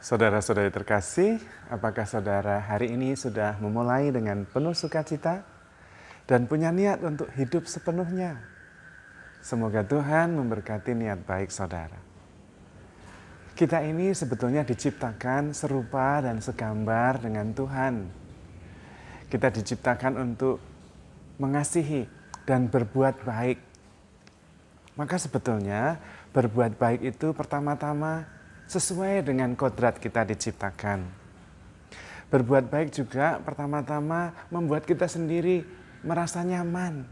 Saudara-saudari terkasih, apakah saudara hari ini sudah memulai dengan penuh sukacita dan punya niat untuk hidup sepenuhnya? Semoga Tuhan memberkati niat baik saudara. Kita ini sebetulnya diciptakan serupa dan segambar dengan Tuhan. Kita diciptakan untuk mengasihi dan berbuat baik. Maka sebetulnya berbuat baik itu pertama-tama sesuai dengan kodrat kita diciptakan. Berbuat baik juga pertama-tama membuat kita sendiri merasa nyaman.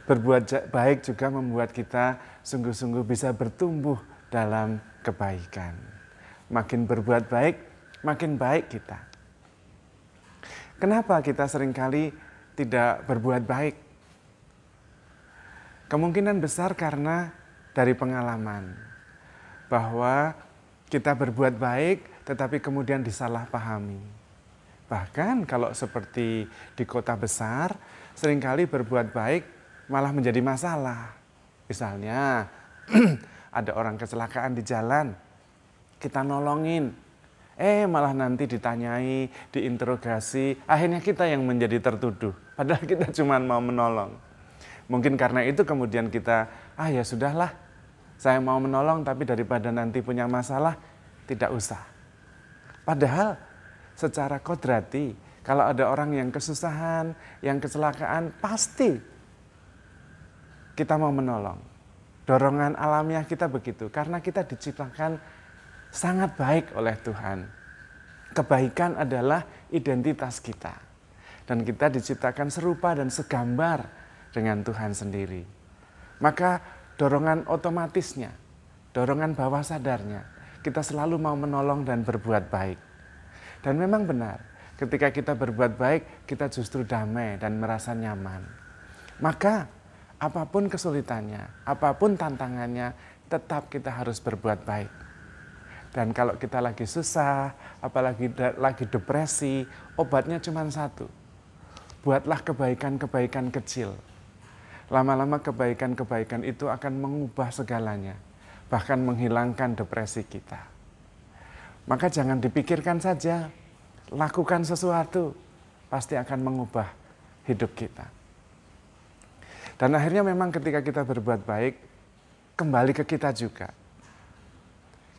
Berbuat baik juga membuat kita sungguh-sungguh bisa bertumbuh dalam kebaikan. Makin berbuat baik, makin baik kita. Kenapa kita seringkali tidak berbuat baik? Kemungkinan besar karena dari pengalaman. Bahwa kita berbuat baik tetapi kemudian disalahpahami. Bahkan kalau seperti di kota besar, seringkali berbuat baik malah menjadi masalah. Misalnya ada orang kecelakaan di jalan, kita nolongin. Malah nanti ditanyai, diinterogasi, akhirnya kita yang menjadi tertuduh. Padahal kita cuma mau menolong. Mungkin karena itu kemudian kita, ya sudahlah, saya mau menolong tapi daripada nanti punya masalah, tidak usah. Padahal secara kodrati, kalau ada orang yang kesusahan, yang kecelakaan, pasti kita mau menolong. Dorongan alamiah kita begitu, karena kita diciptakan sangat baik oleh Tuhan. Kebaikan adalah identitas kita. Dan kita diciptakan serupa dan segambar dengan Tuhan sendiri. Maka dorongan otomatisnya, dorongan bawah sadarnya, kita selalu mau menolong dan berbuat baik. Dan memang benar, ketika kita berbuat baik, kita justru damai dan merasa nyaman. Maka, apapun kesulitannya, apapun tantangannya, tetap kita harus berbuat baik. Dan kalau kita lagi susah, apalagi lagi depresi, obatnya cuma satu. Buatlah kebaikan-kebaikan kecil. Lama-lama kebaikan-kebaikan itu akan mengubah segalanya, bahkan menghilangkan depresi kita. Maka jangan dipikirkan saja, lakukan sesuatu, pasti akan mengubah hidup kita. Dan akhirnya memang ketika kita berbuat baik, kembali ke kita juga.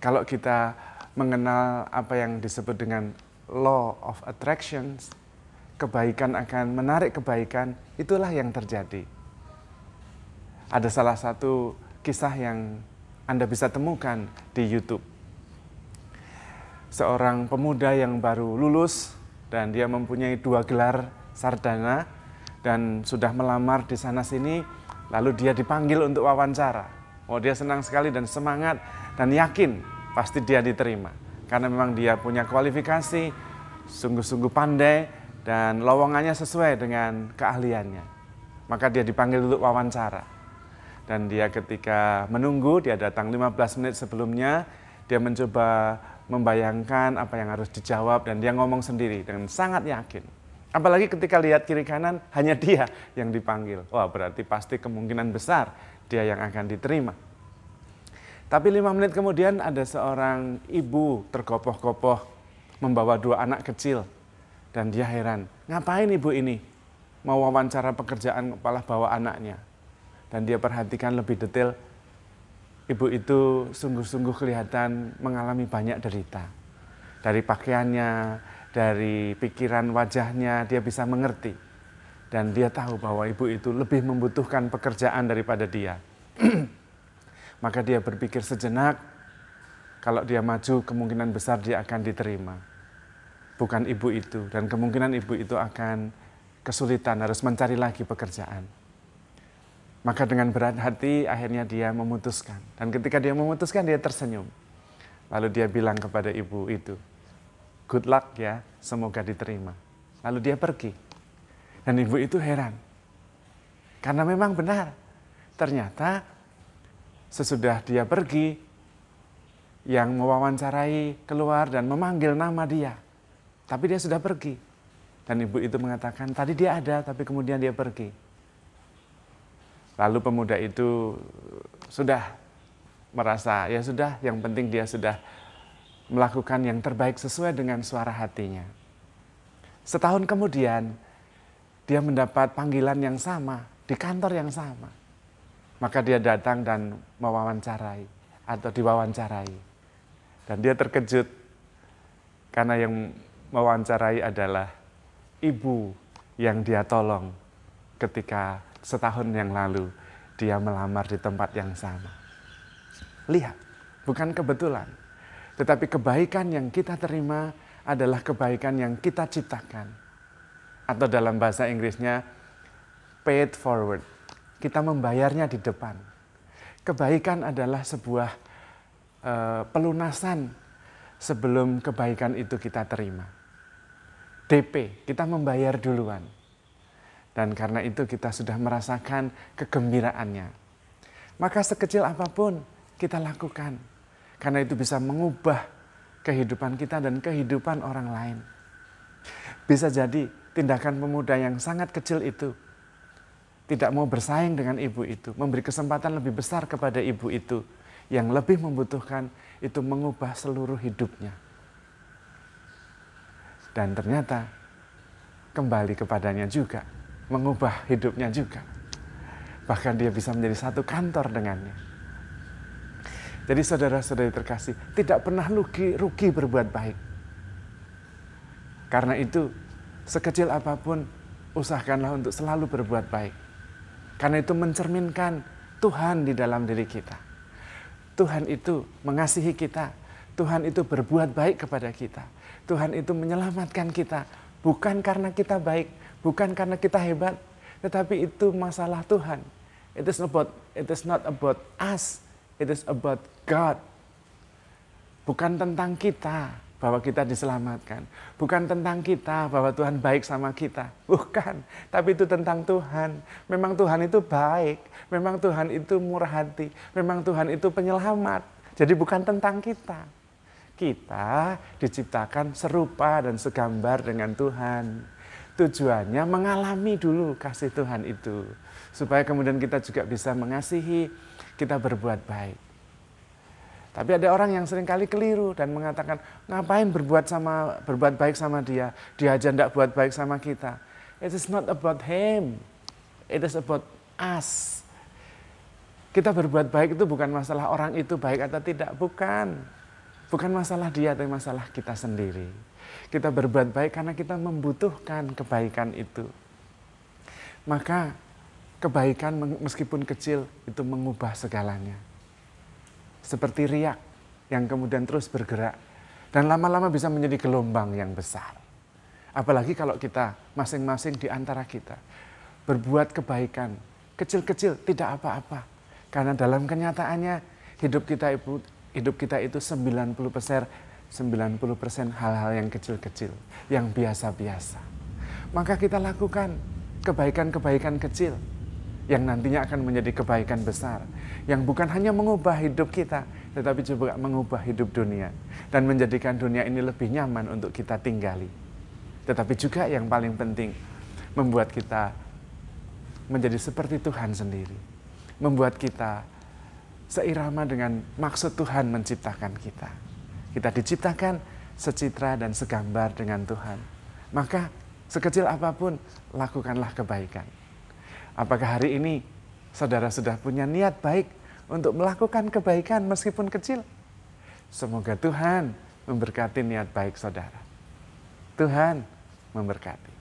Kalau kita mengenal apa yang disebut dengan law of attraction, kebaikan akan menarik kebaikan, itulah yang terjadi. Ada salah satu kisah yang Anda bisa temukan di YouTube. Seorang pemuda yang baru lulus dan dia mempunyai 2 gelar sarjana dan sudah melamar di sana-sini, lalu dia dipanggil untuk wawancara. Dia senang sekali dan semangat dan yakin pasti dia diterima. Karena memang dia punya kualifikasi, sungguh-sungguh pandai dan lowongannya sesuai dengan keahliannya. Maka dia dipanggil untuk wawancara. Dan dia ketika menunggu, dia datang 15 menit sebelumnya, dia mencoba membayangkan apa yang harus dijawab dan dia ngomong sendiri dengan sangat yakin. Apalagi ketika lihat kiri kanan, hanya dia yang dipanggil. Berarti pasti kemungkinan besar dia yang akan diterima. Tapi 5 menit kemudian ada seorang ibu tergopoh-gopoh membawa 2 anak kecil. Dan dia heran, ngapain ibu ini mau wawancara pekerjaan malah bawa anaknya. Dan dia perhatikan lebih detail, ibu itu sungguh-sungguh kelihatan mengalami banyak derita. Dari pakaiannya, dari pikiran wajahnya, dia bisa mengerti. Dan dia tahu bahwa ibu itu lebih membutuhkan pekerjaan daripada dia. Maka dia berpikir sejenak, kalau dia maju kemungkinan besar dia akan diterima. Bukan ibu itu, dan kemungkinan ibu itu akan kesulitan, harus mencari lagi pekerjaan. Maka dengan berat hati akhirnya dia memutuskan. Dan ketika dia memutuskan dia tersenyum. Lalu dia bilang kepada ibu itu, good luck ya, semoga diterima. Lalu dia pergi. Dan ibu itu heran. Karena memang benar. Ternyata sesudah dia pergi, yang mewawancarai keluar dan memanggil nama dia. Tapi dia sudah pergi. Dan ibu itu mengatakan, tadi dia ada tapi kemudian dia pergi. Lalu pemuda itu sudah merasa, ya sudah, yang penting dia sudah melakukan yang terbaik sesuai dengan suara hatinya. Setahun kemudian, dia mendapat panggilan yang sama, di kantor yang sama. Maka dia datang dan mewawancarai, atau diwawancarai. Dan dia terkejut, karena yang mewawancarai adalah ibu yang dia tolong ketika setahun yang lalu dia melamar di tempat yang sama. Lihat, bukan kebetulan, tetapi kebaikan yang kita terima adalah kebaikan yang kita ciptakan. Atau dalam bahasa Inggrisnya, paid forward. Kita membayarnya di depan. Kebaikan adalah sebuah pelunasan sebelum kebaikan itu kita terima. DP, kita membayar duluan. Dan karena itu kita sudah merasakan kegembiraannya. Maka sekecil apapun kita lakukan. Karena itu bisa mengubah kehidupan kita dan kehidupan orang lain. Bisa jadi tindakan pemuda yang sangat kecil itu tidak mau bersaing dengan ibu itu, memberi kesempatan lebih besar kepada ibu itu yang lebih membutuhkan, itu mengubah seluruh hidupnya. Dan ternyata kembali kepadanya juga, mengubah hidupnya juga. Bahkan dia bisa menjadi satu kantor dengannya. Jadi saudara-saudari terkasih, tidak pernah rugi berbuat baik. Karena itu, sekecil apapun, usahakanlah untuk selalu berbuat baik. Karena itu mencerminkan Tuhan di dalam diri kita. Tuhan itu mengasihi kita. Tuhan itu berbuat baik kepada kita. Tuhan itu menyelamatkan kita. Bukan karena kita baik, bukan karena kita hebat, tetapi itu masalah Tuhan. It is not about us, it is about God. Bukan tentang kita bahwa kita diselamatkan. Bukan tentang kita bahwa Tuhan baik sama kita. Bukan, tapi itu tentang Tuhan. Memang Tuhan itu baik, memang Tuhan itu murah hati, memang Tuhan itu penyelamat. Jadi bukan tentang kita. Kita diciptakan serupa dan segambar dengan Tuhan. Tujuannya mengalami dulu kasih Tuhan itu. Supaya kemudian kita juga bisa mengasihi, kita berbuat baik. Tapi ada orang yang seringkali keliru dan mengatakan, ngapain berbuat baik sama dia? Dia aja tidak buat baik sama kita. It is not about him. It is about us. Kita berbuat baik itu bukan masalah orang itu baik atau tidak. Bukan. Bukan masalah dia, tapi masalah kita sendiri. Kita berbuat baik karena kita membutuhkan kebaikan itu. Maka kebaikan meskipun kecil itu mengubah segalanya. Seperti riak yang kemudian terus bergerak. Dan lama-lama bisa menjadi gelombang yang besar. Apalagi kalau kita masing-masing di antara kita berbuat kebaikan. Kecil-kecil tidak apa-apa. Karena dalam kenyataannya hidup kita itu 90% hal-hal yang kecil-kecil, yang biasa-biasa. Maka kita lakukan kebaikan-kebaikan kecil yang nantinya akan menjadi kebaikan besar, yang bukan hanya mengubah hidup kita, tetapi juga mengubah hidup dunia dan menjadikan dunia ini lebih nyaman untuk kita tinggali. Tetapi juga yang paling penting, membuat kita menjadi seperti Tuhan sendiri, membuat kita seirama dengan maksud Tuhan menciptakan kita. Kita diciptakan secitra dan segambar dengan Tuhan. Maka sekecil apapun, lakukanlah kebaikan. Apakah hari ini saudara sudah punya niat baik untuk melakukan kebaikan meskipun kecil? Semoga Tuhan memberkati niat baik saudara. Tuhan memberkati.